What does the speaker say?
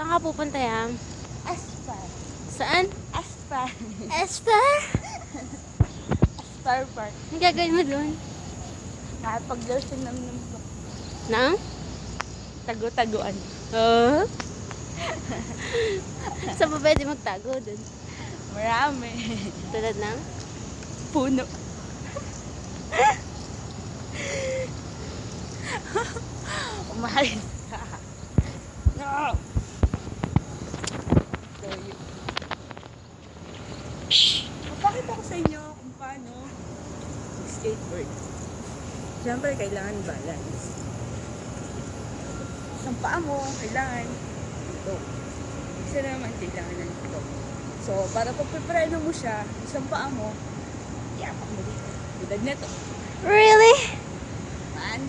Saan ka pupunta yan? Aspar. Saan? Aspar. Esther? Aspar Park. Ang gagawin mo doon? Nakapag-lotion ng ko. Nang? Tago-taguan. Oh? Saan pa pwede magtago doon? Marami. Tulad ng? Puno. Umalis ka. No! Papakita ko sa inyo kung paano skateboard. Siyempre, kailangan balance. Isang paa mo, kailangan ito. Isa naman, kailangan ito. So, para pagpipreno mo siya, isang paa mo, iapak mo dito. Tulad neto. Really? 1,